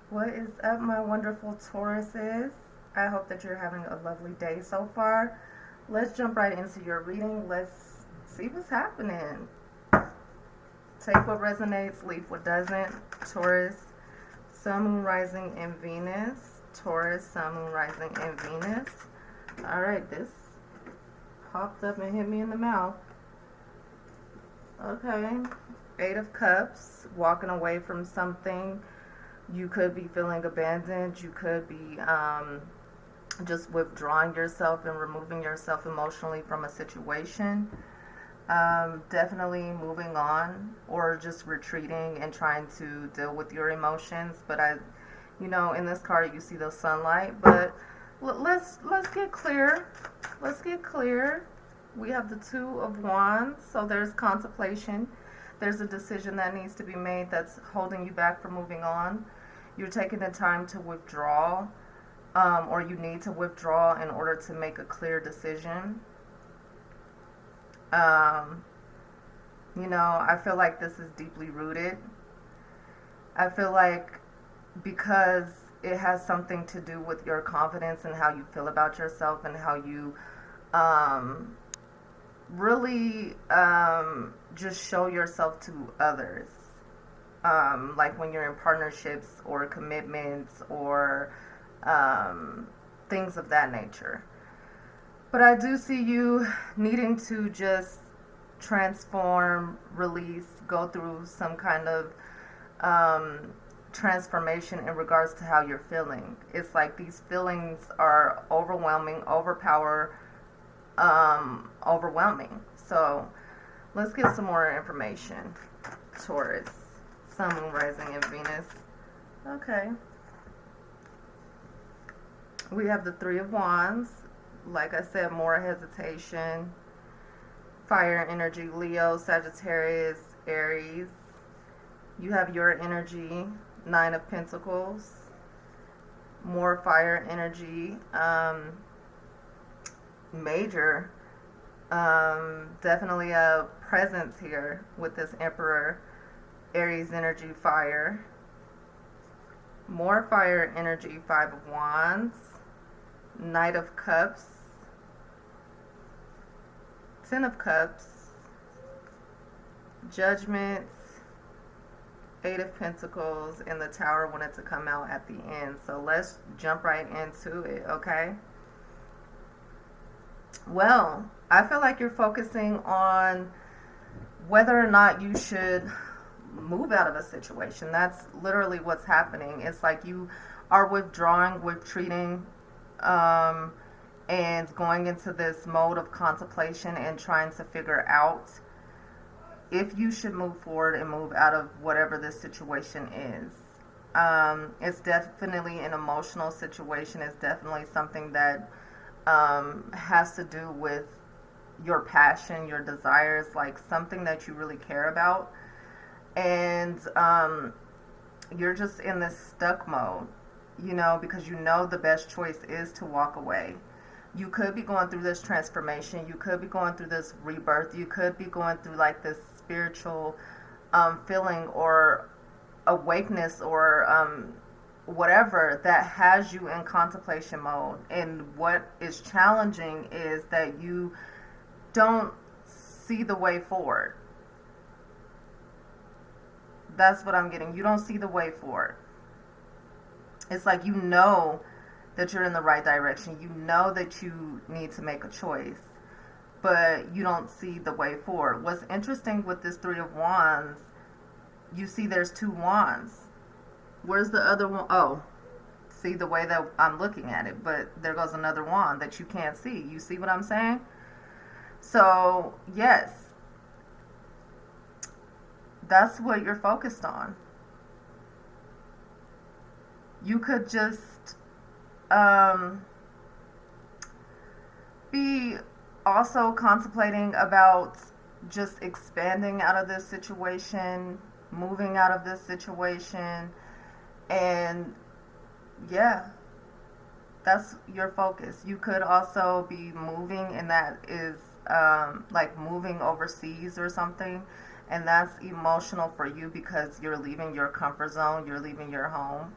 What is up, my wonderful Tauruses? I hope that you're having a lovely day so far. Let's jump right into your reading. Let's see what's happening. Take what resonates, leave what doesn't. Taurus, Sun, Moon, Rising, and Venus. Taurus, Sun, Moon, Rising, and Venus. All right, this popped up and hit me in the mouth. Okay. Eight of Cups, walking away from something. You could be feeling abandoned. You could be just withdrawing yourself and removing yourself emotionally from a situation. Definitely moving on or just retreating and trying to deal with your emotions. But in this card you see the sunlight. But let's get clear. Let's get clear. We have the Two of Wands, so there's contemplation. There's a decision that needs to be made that's holding you back from moving on. You're taking the time to withdraw, or you need to withdraw in order to make a clear decision. I feel like this is deeply rooted. I feel like because it has something to do with your confidence and how you feel about yourself and how you really just show yourself to others. Like when you're in partnerships or commitments or things of that nature. But I do see you needing to just transform, release, go through some kind of transformation in regards to how you're feeling. It's like these feelings are overwhelming, overwhelming. So let's get some more information. Taurus, Sun, Moon, Rising, and Venus. Okay. We have the Three of Wands. Like I said, more hesitation. Fire energy, Leo, Sagittarius, Aries. You have your energy, Nine of Pentacles. More fire energy. Major. Definitely a presence here with this Emperor. Aries energy, fire. More fire energy, Five of Wands. Knight of Cups. Ten of Cups. Judgment. Eight of Pentacles. And the Tower wanted to come out at the end. So let's jump right into it, okay? Well, I feel like you're focusing on whether or not you should move out of a situation. That's literally what's happening. It's like you are withdrawing, retreating, and going into this mode of contemplation and trying to figure out if you should move forward and move out of whatever this situation is. It's definitely an emotional situation. It's definitely something that has to do with your passion, your desires, like something that you really care about. And you're just in this stuck mode, because the best choice is to walk away. You could be going through this transformation. You could be going through this rebirth. You could be going through like this spiritual feeling or awakeness or whatever that has you in contemplation mode. And what is challenging is that you don't see the way forward. That's what I'm getting. You don't see the way forward. It's like you know that you're in the right direction. You know that you need to make a choice, but you don't see the way forward. What's interesting with this Three of Wands, you see there's two wands. Where's the other one? Oh, see the way that I'm looking at it, but there goes another wand that you can't see. You see what I'm saying? So, yes, that's what you're focused on. You could just be also contemplating about just expanding out of this situation, moving out of this situation, and yeah, that's your focus. You could also be moving, and that is like moving overseas or something, and that's emotional for you because you're leaving your comfort zone, you're leaving your home.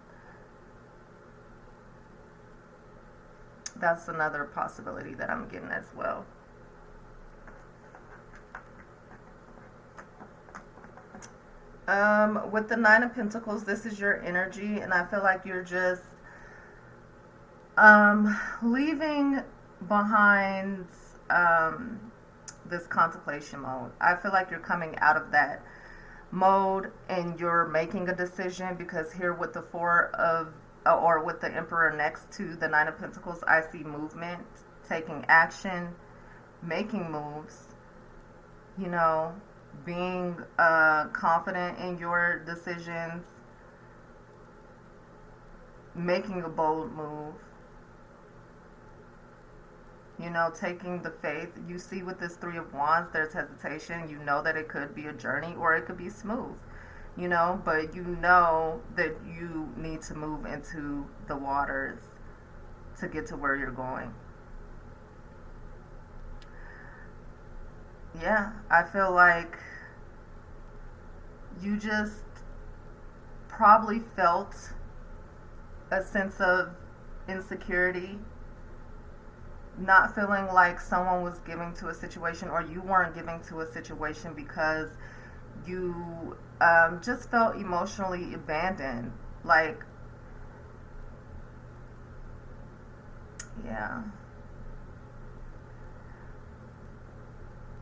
That's another possibility that I'm getting as well. With the Nine of Pentacles, this is your energy, and I feel like you're just leaving behind this contemplation mode. I feel like you're coming out of that mode and you're making a decision, because here with the Four of or with the Emperor next to the Nine of Pentacles, I see movement, taking action, making moves, you know, being confident in your decisions, making a bold move, you know, taking the faith. You see with this Three of Wands, there's hesitation. You know that it could be a journey or it could be smooth, you know, but you know that you need to move into the waters to get to where you're going. Yeah, I feel like you just probably felt a sense of insecurity, not feeling like someone was giving to a situation, or you weren't giving to a situation, because you just felt emotionally abandoned. Like, yeah.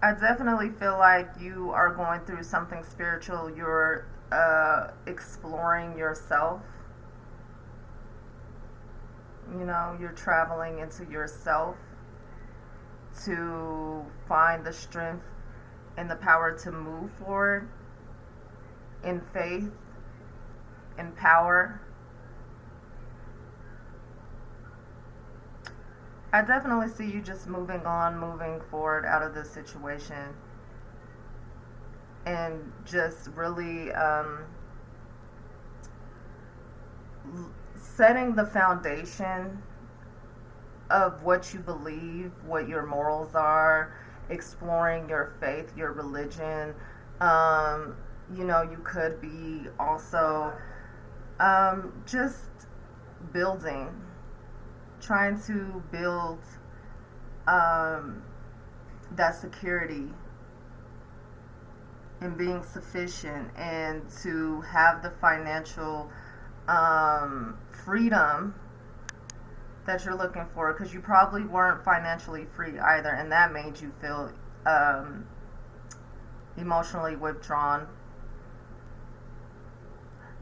I definitely feel like you are going through something spiritual. You're exploring yourself. You know, you're traveling into yourself to find the strength and the power to move forward in faith, in power. I definitely see you just moving on, moving forward out of this situation, and just really setting the foundation of what you believe, what your morals are, exploring your faith, your religion. You know, you could be also just building, trying to build that security and being sufficient, and to have the financial freedom that you're looking for, because you probably weren't financially free either, and that made you feel emotionally withdrawn.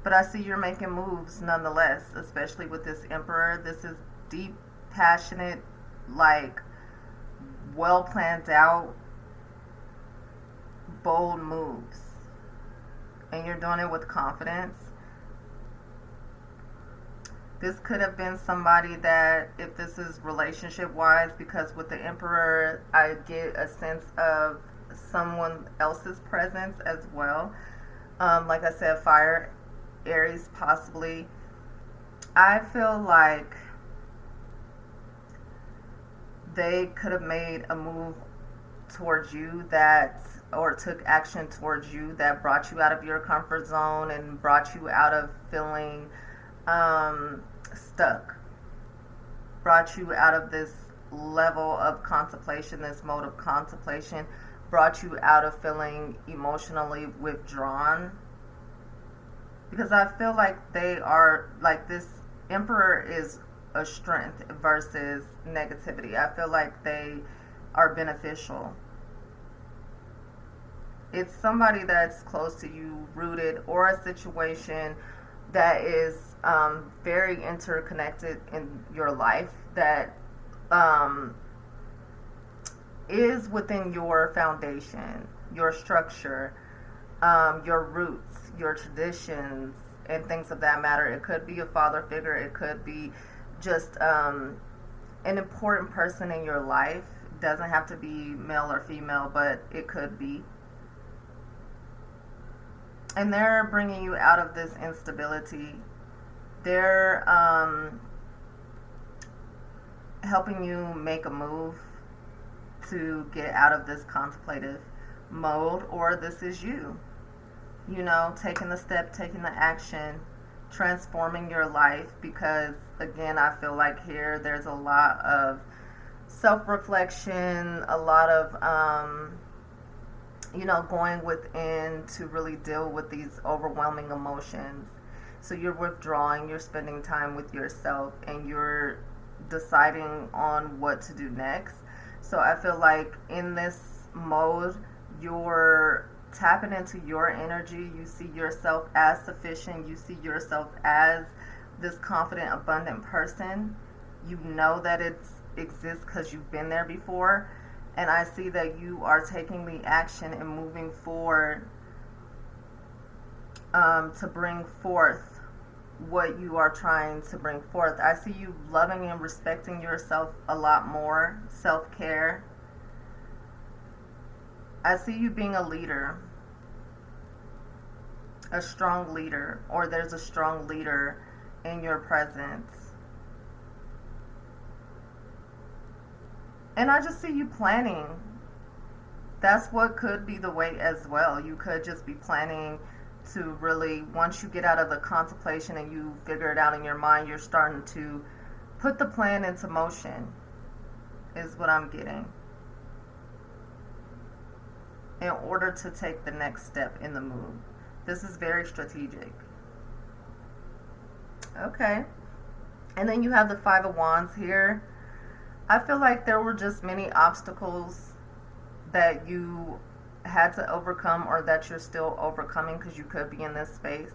But I see you're making moves nonetheless, especially with this Emperor. This is deep, passionate, like well planned out, bold moves, and you're doing it with confidence. This could have been somebody that, if this is relationship wise, because with the Emperor I get a sense of someone else's presence as well. Like I said, fire, Aries possibly. I feel like they could have made a move towards you that, or took action towards you that brought you out of your comfort zone and brought you out of feeling stuck, brought you out of this level of contemplation, this mode of contemplation, brought you out of feeling emotionally withdrawn. Because I feel like they are, like, this Emperor is a strength versus negativity. I feel like they are beneficial. It's somebody that's close to you, rooted, or a situation that is very interconnected in your life, that is within your foundation, your structure, your roots, your traditions, and things of that matter. It could be a father figure. It could be just an important person in your life. It doesn't have to be male or female, but it could be. And they're bringing you out of this instability. They're helping you make a move to get out of this contemplative mode, or this is you. You know, taking the step, taking the action, transforming your life, because again, I feel like here there's a lot of self-reflection, a lot of going within to really deal with these overwhelming emotions. So you're withdrawing, you're spending time with yourself, and you're deciding on what to do next. So I feel like in this mode, you're tapping into your energy. You see yourself as sufficient. You see yourself as this confident, abundant person. You know that it exists because you've been there before. And I see that you are taking the action and moving forward to bring forth what you are trying to bring forth. I see you loving and respecting yourself a lot more, self-care. I see you being a leader, a strong leader, or there's a strong leader in your presence. And I just see you planning. That's what could be the way as well. You could just be planning to really, once you get out of the contemplation and you figure it out in your mind, you're starting to put the plan into motion, is what I'm getting, in order to take the next step in the move. This is very strategic. Okay. And then you have the Five of Wands here. I feel like there were just many obstacles that you had to overcome, or that you're still overcoming, because you could be in this space.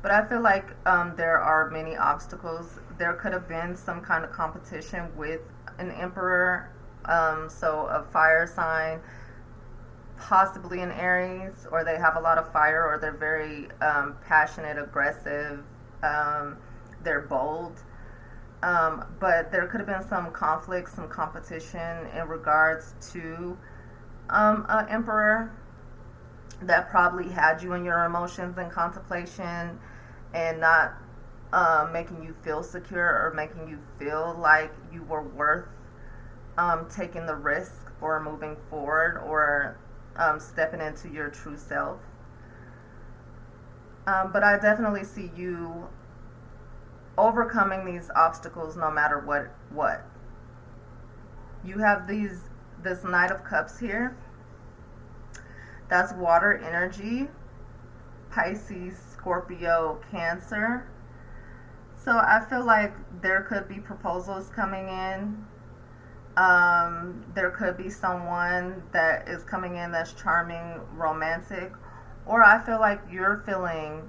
But I feel like there are many obstacles. There could have been some kind of competition with an emperor, so a fire sign, possibly an Aries, or they have a lot of fire, or they're very passionate, aggressive, they're bold. But there could have been some conflict, some competition in regards to an emperor that probably had you in your emotions and contemplation, and not making you feel secure, or making you feel like you were worth taking the risk, or moving forward, or stepping into your true self. But I definitely see you overcoming these obstacles no matter what. You have this Knight of Cups here. That's water energy, Pisces, Scorpio, Cancer. So I feel like there could be proposals coming in. There could be someone that is coming in that's charming, romantic, or I feel like you're feeling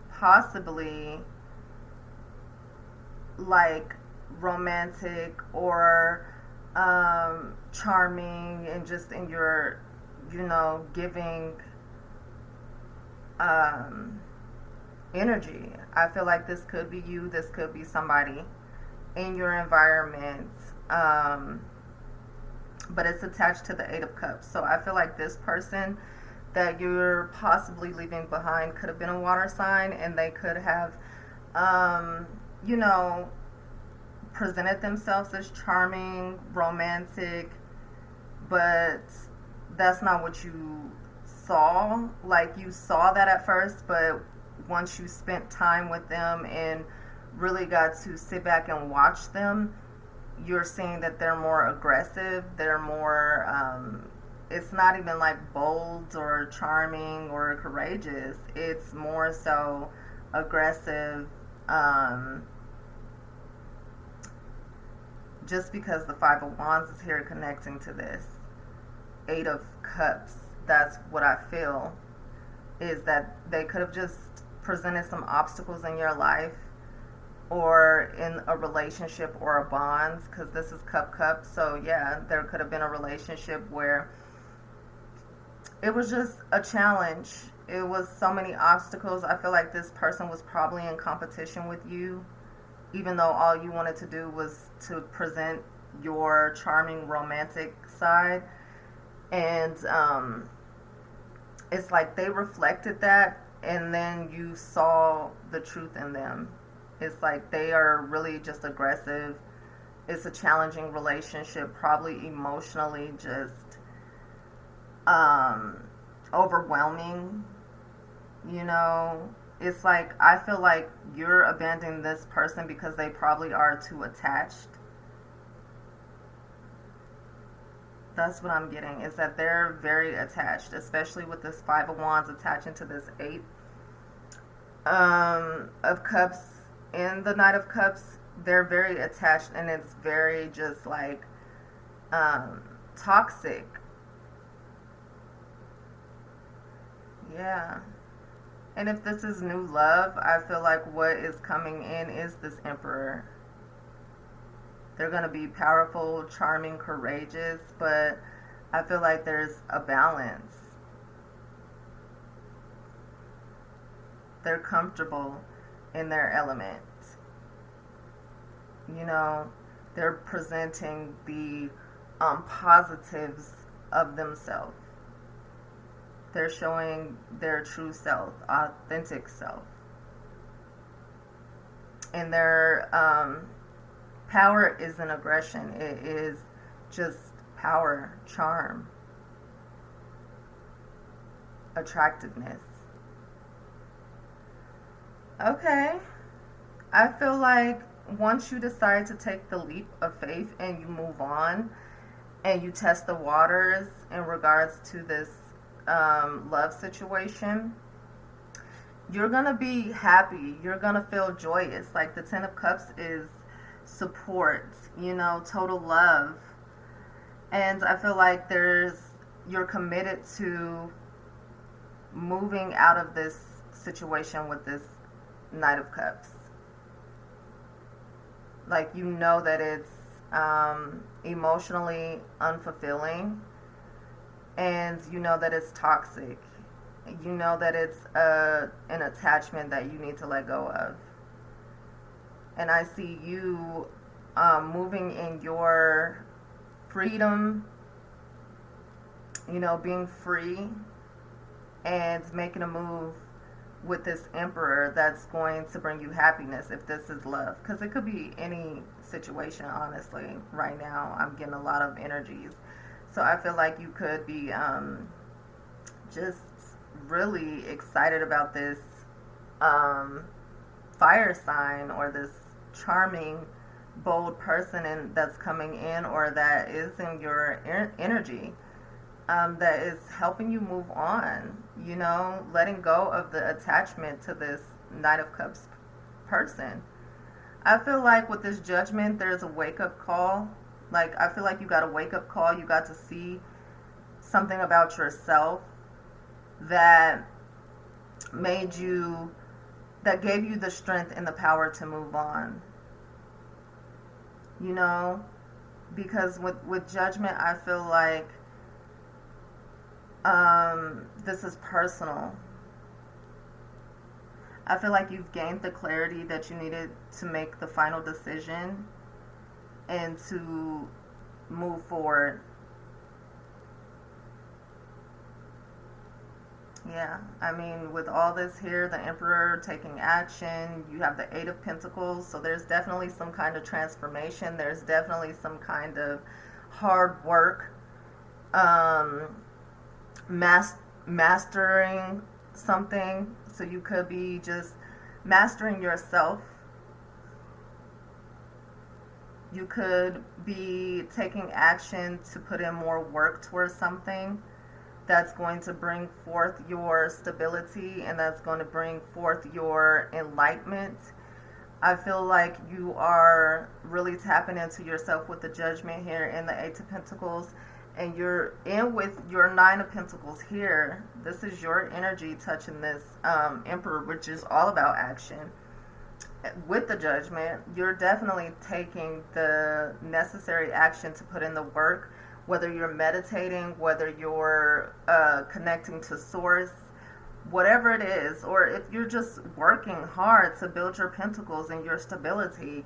possibly like romantic, or charming, and just in your giving energy. I feel like this could be you, this could be somebody in your environment, but it's attached to the Eight of Cups. So I feel like this person that you're possibly leaving behind could have been a water sign, and they could have presented themselves as charming, romantic, but that's not what you saw. Like, you saw that at first, but once you spent time with them and really got to sit back and watch them, you're seeing that they're more aggressive, they're more it's not even like bold or charming or courageous, it's more so aggressive, just because the Five of Wands is here connecting to this Eight of Cups. That's what I feel, is that they could have just presented some obstacles in your life, or in a relationship or a bond, because this is Cup. So yeah, there could have been a relationship where it was just a challenge. It was so many obstacles. I feel like this person was probably in competition with you, even though all you wanted to do was to present your charming romantic side. And it's like they reflected that, and then you saw the truth in them. It's like they are really just aggressive. It's a challenging relationship, probably emotionally just overwhelming. You know, it's like I feel like you're abandoning this person because they probably are too attached. That's what I'm getting, is that they're very attached, especially with this Five of Wands attaching to this Eight of Cups in the Knight of Cups. They're very attached, and it's very just like toxic. Yeah. And if this is new love, I feel like what is coming in is this Emperor. They're going to be powerful, charming, courageous, but I feel like there's a balance. They're comfortable in their element. You know, they're presenting the positives of themselves. They're showing their true self, authentic self. And their power isn't aggression, it is just power, charm, attractiveness. Okay, I feel like once you decide to take the leap of faith and you move on and you test the waters in regards to this love situation, you're gonna be happy. You're gonna feel joyous. Like the Ten of Cups is support, you know, total love. And I feel like you're committed to moving out of this situation with this Knight of Cups. Like, you know that it's emotionally unfulfilling, and you know that it's toxic. You know that it's an attachment that you need to let go of. And I see you moving in your freedom, you know, being free and making a move with this Emperor that's going to bring you happiness, if this is love. Because it could be any situation, honestly. Right now, I'm getting a lot of energies. So I feel like you could be just really excited about this fire sign, or this charming, bold person that's coming in, or that is in your energy, that is helping you move on, you know, letting go of the attachment to this Knight of Cups person. I feel like with this Judgment, there's a wake-up call. Like, I feel like you got a wake-up call. You got to see something about yourself that that gave you the strength and the power to move on. You know, because with Judgment, I feel like this is personal. I feel like you've gained the clarity that you needed to make the final decision and to move forward. Yeah, I mean, with all this here, the Emperor taking action, you have the Eight of Pentacles, so there's definitely some kind of transformation. There's definitely some kind of hard work, mastering something. So you could be just mastering yourself. You could be taking action to put in more work towards something that's going to bring forth your stability, and that's going to bring forth your enlightenment. I feel like you are really tapping into yourself with the Judgment here in the Eight of Pentacles, and you're in with your Nine of Pentacles here. This is your energy touching this Emperor, which is all about action. With the Judgment, you're definitely taking the necessary action to put in the work, whether you're meditating, whether you're connecting to source, whatever it is, or if you're just working hard to build your pentacles and your stability.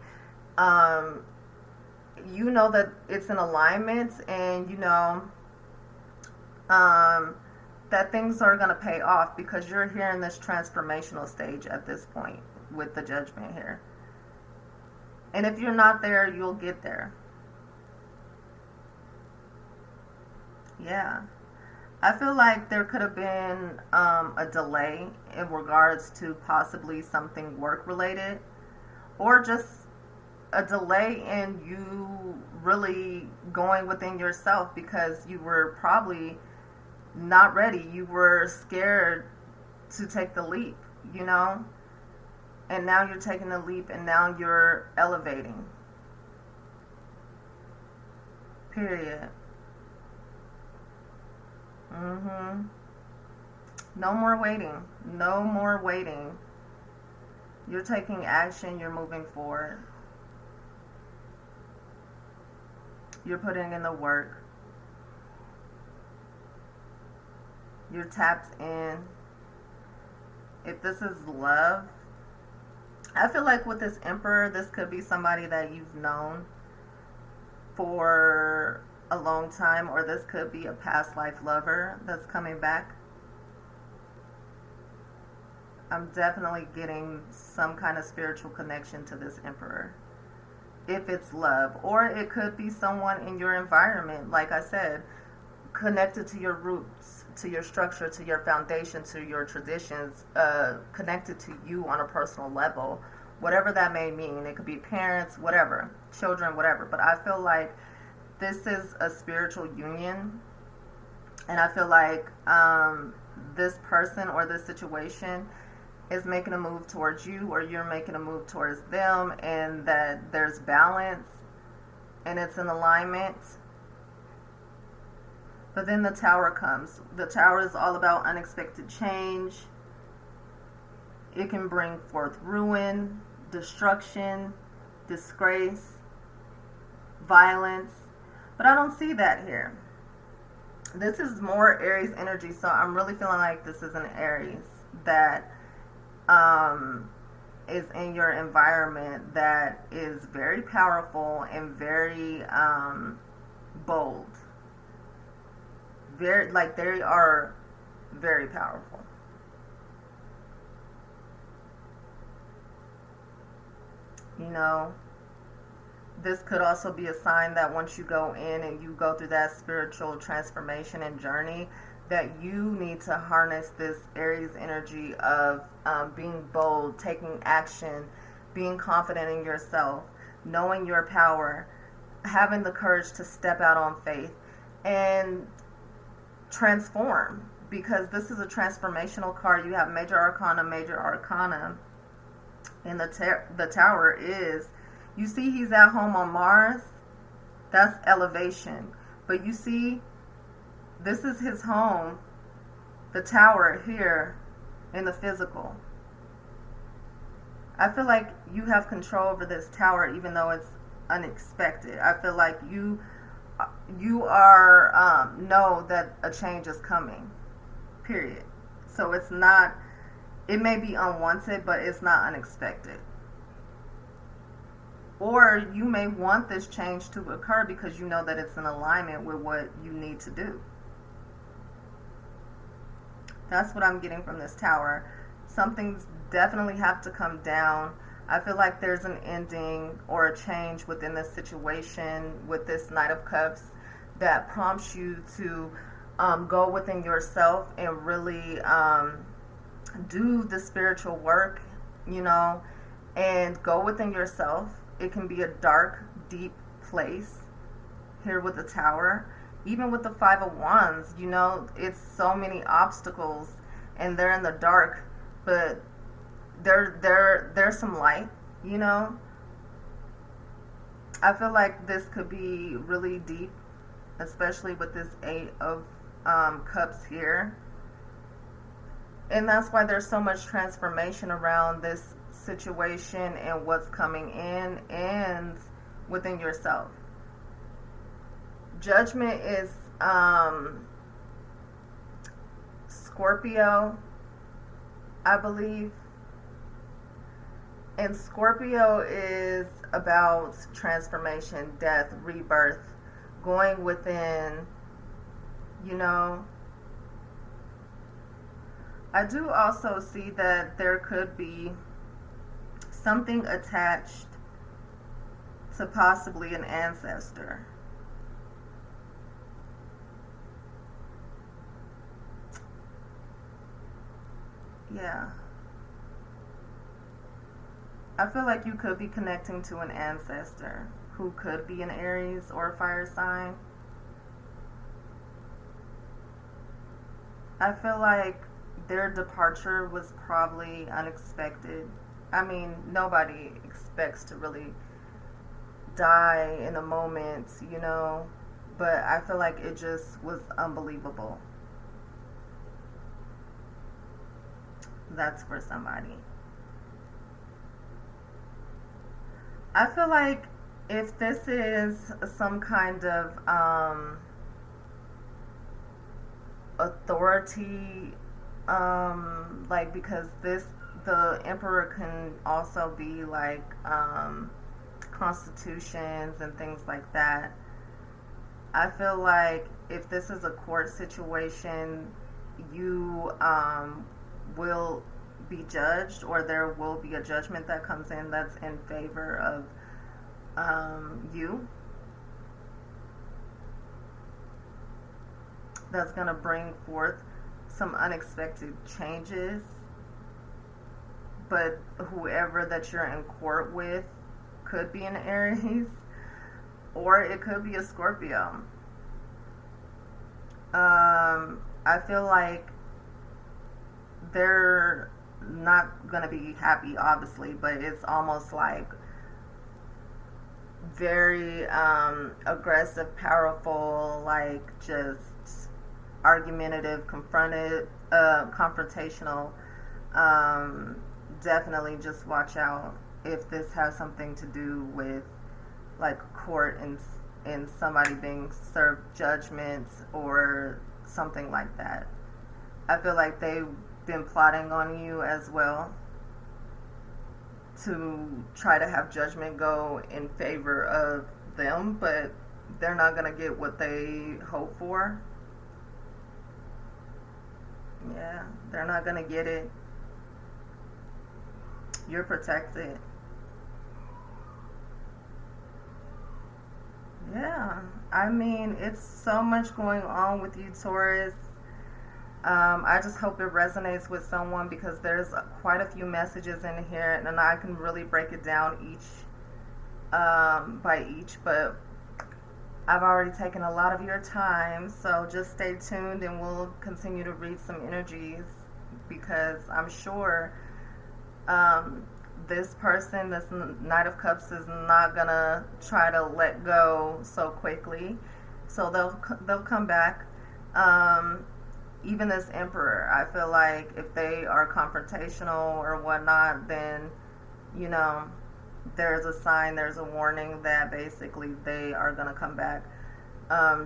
You know that it's in alignment, and you know that things are going to pay off, because you're here in this transformational stage at this point with the Judgment here. And if you're not there, you'll get there. Yeah. I feel like there could have been a delay in regards to possibly something work related, or just a delay in you really going within yourself because you were probably not ready. You were scared to take the leap, you know? And now you're taking the leap and now you're elevating. Period. No more waiting. No more waiting. You're taking action. You're moving forward. You're putting in the work. You're tapped in. If this is love, I feel like with this Emperor, this could be somebody that you've known for a long time, or this could be a past life lover that's coming back. I'm definitely getting some kind of spiritual connection to this Emperor, if it's love, or it could be someone in your environment, like I said, connected to your roots, to your structure, to your foundation, to your traditions, connected to you on a personal level, whatever that may mean. It could be parents, whatever, children, whatever. But I feel like this is a spiritual union, and I feel like this person or this situation is making a move towards you, or you're making a move towards them, and that there's balance and it's in alignment. But then the Tower comes. The Tower is all about unexpected change. It can bring forth ruin, destruction, disgrace, violence. But I don't see that here. This is more Aries energy, so I'm really feeling like this is an Aries that is in your environment, that is very powerful and very bold. Very, like, they are very powerful. You know, this could also be a sign that once you go in and you go through that spiritual transformation and journey, that you need to harness this Aries energy of being bold, taking action, being confident in yourself, knowing your power, having the courage to step out on faith and transform, because this is a transformational card. You have Major Arcana, and the Tower is, you see he's at home on Mars, that's elevation. But you see, this is his home, the Tower here in the physical. I feel like you have control over this Tower, even though it's unexpected. I feel like you are know that a change is coming, period. So it's not, it may be unwanted, but it's not unexpected. Or you may want this change to occur because you know that it's in alignment with what you need to do. That's what I'm getting from this Tower. Something's definitely have to come down. I feel like there's an ending or a change within this situation with this Knight of Cups that prompts you to go within yourself and really do the spiritual work, you know, and go within yourself. It can be a dark, deep place here with the Tower. Even with the Five of Wands, you know, it's so many obstacles and they're in the dark, but there's some light, you know. I feel like this could be really deep, especially with this Eight of Cups here. And that's why there's so much transformation around this situation and what's coming in and within yourself. Judgment is Scorpio, I believe. And Scorpio is about transformation, death, rebirth, going within, you know. I do also see that there could be something attached to possibly an ancestor. Yeah. I feel like you could be connecting to an ancestor who could be an Aries or a fire sign. I feel like their departure was probably unexpected. I mean, nobody expects to really die in a moment, you know, but I feel like it just was unbelievable. That's for somebody. I feel like if this is some kind of authority, like because this the emperor can also be like constitutions and things like that. I feel like if this is a court situation, you will be judged, or there will be a judgment that comes in that's in favor of you, that's going to bring forth some unexpected changes. But whoever that you're in court with could be an Aries, or it could be a Scorpio. I feel like they're not going to be happy, obviously, but it's almost like very aggressive, powerful, like just argumentative, confrontational. Definitely just watch out if this has something to do with like court and somebody being served judgments or something like that. I feel like they've been plotting on you as well to try to have judgment go in favor of them, but they're not going to get what they hope for. Yeah, they're not going to get it. You're protected. Yeah, I mean, it's so much going on with you, Taurus. I just hope it resonates with someone because there's quite a few messages in here, and I can really break it down each by each. But I've already taken a lot of your time, so just stay tuned, and we'll continue to read some energies because I'm sure this person, this Knight of Cups, is not gonna try to let go so quickly. So they'll come back. Even this Emperor, I feel like if they are confrontational or whatnot, then you know there's a sign, there's a warning that basically they are gonna come back,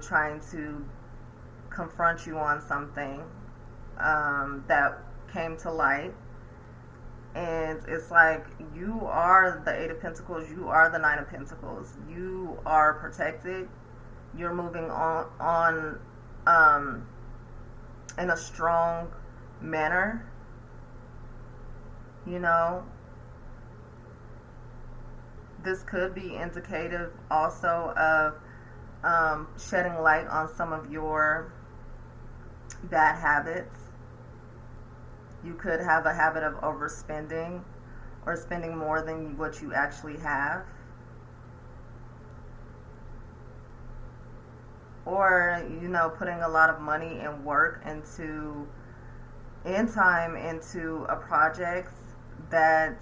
trying to confront you on something that came to light. And it's like you are the Eight of Pentacles, you are the Nine of Pentacles, you are protected, you're moving on in a strong manner, you know. This could be indicative also of shedding light on some of your bad habits. You could have a habit of overspending or spending more than what you actually have. Or, you know, putting a lot of money and work and time into a project that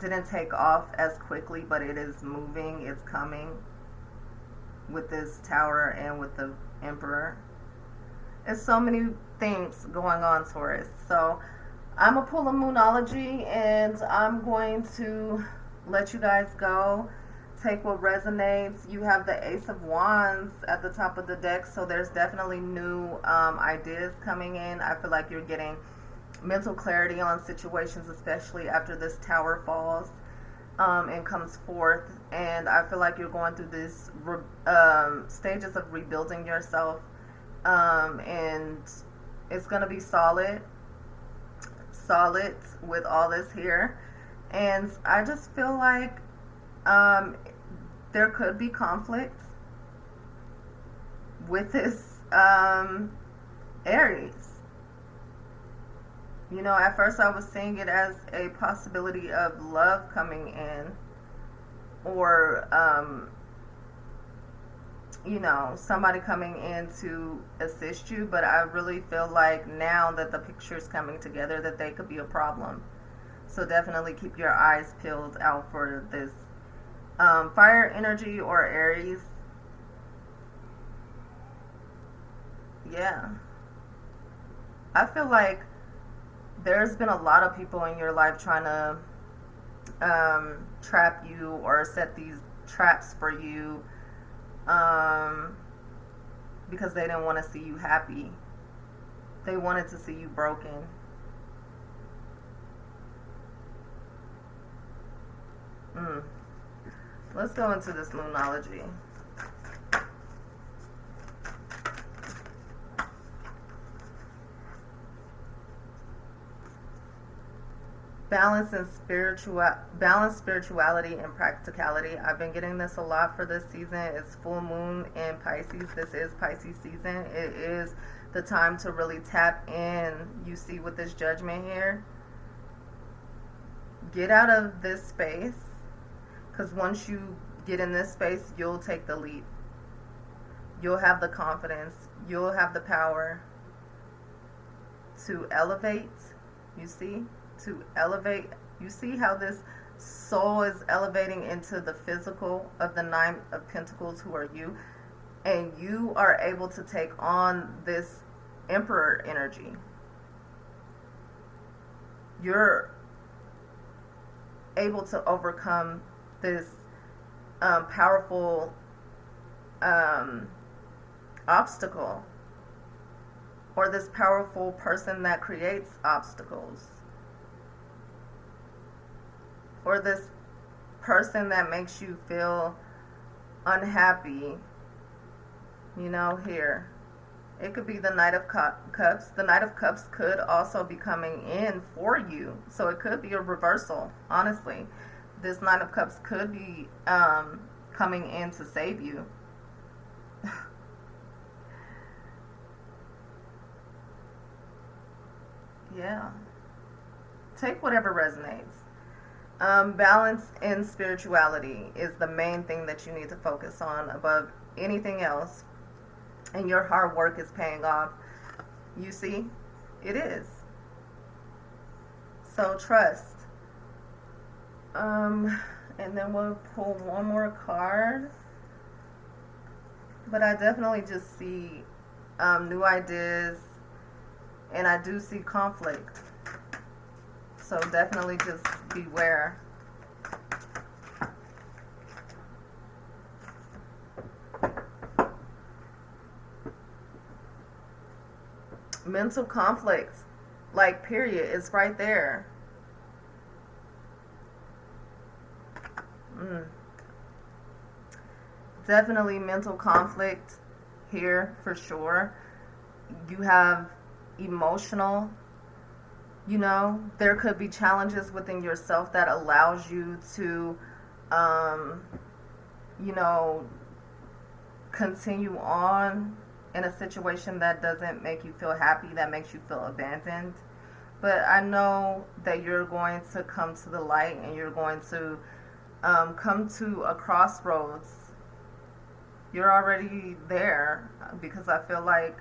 didn't take off as quickly, but it is moving, it's coming with this Tower and with the Emperor. There's so many things going on, Taurus. So I'm going to pull a Moonology, and I'm going to let you guys go. Take what resonates. You have the Ace of Wands at the top of the deck, so there's definitely new ideas coming in. I feel like you're getting mental clarity on situations, especially after this Tower falls and comes forth. And I feel like you're going through this stages of rebuilding yourself. And it's going to be solid with all this here. And I just feel like there could be conflict with this Aries. You know, at first I was seeing it as a possibility of love coming in, or you know, somebody coming in to assist you, but I really feel like now that the picture's coming together that they could be a problem. So definitely keep your eyes peeled out for this. Fire energy or Aries, yeah. I feel like there's been a lot of people in your life trying to trap you or set these traps for you, um, because they didn't want to see you happy. They wanted to see you broken. Mm. Let's go into this moonology. Balance spirituality and practicality. I've been getting this a lot for this season. It's full moon in Pisces. This is Pisces season. It is the time to really tap in. You see with this judgment here, get out of this space, because once you get in this space, you'll take the leap. You'll have the confidence. You'll have the power to elevate. You see? To elevate. You see how this soul is elevating into the physical of the Nine of Pentacles, who are you, and you are able to take on this Emperor energy. You're able to overcome this powerful obstacle, or this powerful person that creates obstacles, or this person that makes you feel unhappy. You know, here it could be the Knight of Cups. The Knight of Cups could also be coming in for you, so it could be a reversal. Honestly, this Knight of Cups could be coming in to save you. Yeah, take whatever resonates. Balance in spirituality is the main thing that you need to focus on above anything else, and your hard work is paying off. You see, it is. So trust. And then we'll pull one more card. But I definitely just see new ideas, and I do see conflict. So definitely just beware. Mental conflicts, like, period, it's right there. Mm. Definitely mental conflict here for sure. You have emotional, you know, there could be challenges within yourself that allows you to you know, continue on in a situation that doesn't make you feel happy, that makes you feel abandoned. But I know that you're going to come to the light, and you're going to come to a crossroads. You're already there, because I feel like,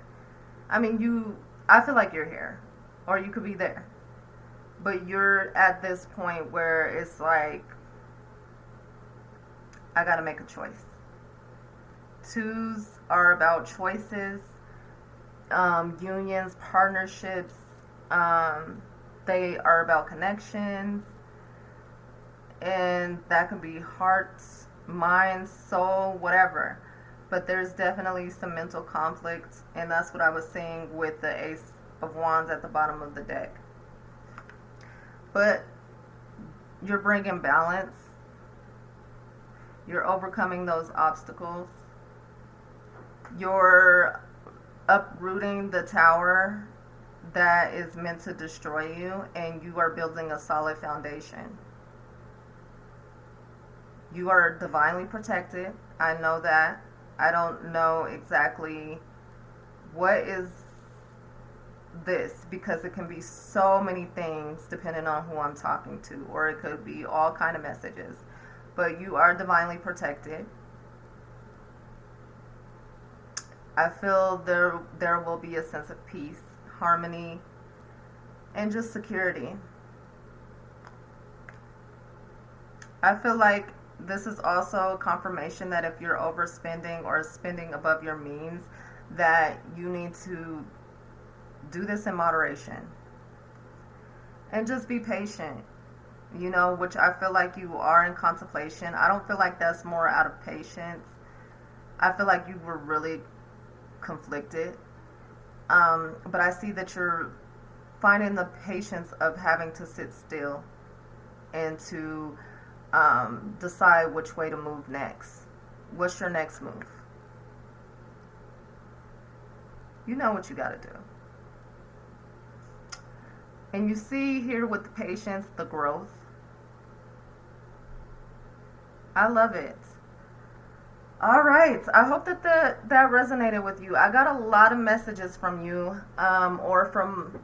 I feel like you're here, or you could be there. But you're at this point where it's like, I gotta make a choice. Twos are about choices, unions, partnerships. They are about connections, and that can be heart, mind, soul, whatever. But there's definitely some mental conflict, and that's what I was seeing with the Ace of Wands at the bottom of the deck. But you're bringing balance. You're overcoming those obstacles. You're uprooting the tower that is meant to destroy you, and you are building a solid foundation. You are divinely protected. I know that. I don't know exactly what is this, because it can be so many things depending on who I'm talking to, or it could be all kind of messages. But you are divinely protected. I feel there will be a sense of peace, harmony, and just security. I feel like this is also a confirmation that if you're overspending or spending above your means, that you need to do this in moderation. And just be patient, which I feel like you are in contemplation. I don't feel like that's more out of patience. I feel like you were really conflicted. But I see that you're finding the patience of having to sit still and to decide which way to move next. What's your next move? You know what you got to do. And you see here with the patience, the growth. I love it. All right. I hope that that resonated with you. I got a lot of messages from you, or from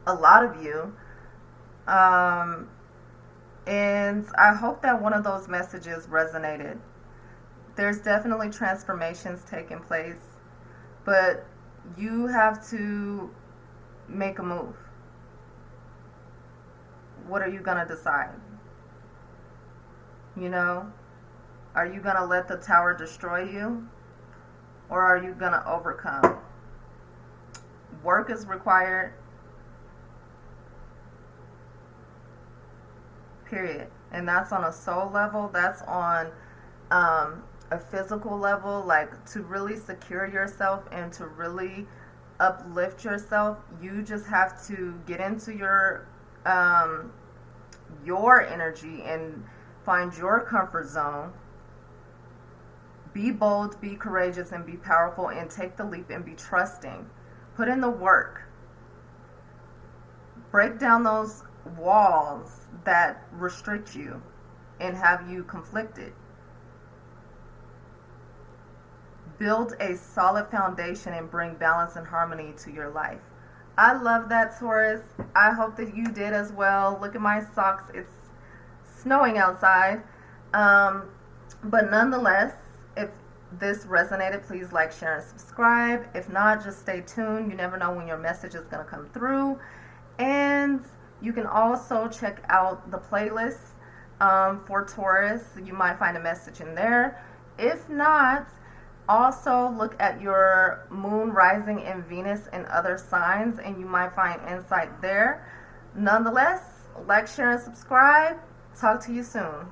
a lot of you. And I hope that one of those messages resonated. There's definitely transformations taking place, but you have to make a move. What are you going to decide? Are you going to let the tower destroy you, or are you going to overcome? Work is required. Period. And that's on a soul level. That's on a physical level. Like, to really secure yourself and to really uplift yourself, you just have to get into your energy and find your comfort zone. Be bold, be courageous, and be powerful, and take the leap and be trusting. Put in the work. Break down those walls that restrict you and have you conflicted. Build a solid foundation and bring balance and harmony to your life. I love that, Taurus. I hope that you did as well. Look at my socks. It's snowing outside. But nonetheless, if this resonated, please like, share, and subscribe. If not, just stay tuned. You never know when your message is going to come through. And you can also check out the playlist for Taurus. You might find a message in there. If not, also look at your moon, rising, and Venus and other signs, and you might find insight there. Nonetheless, like, share, and subscribe. Talk to you soon.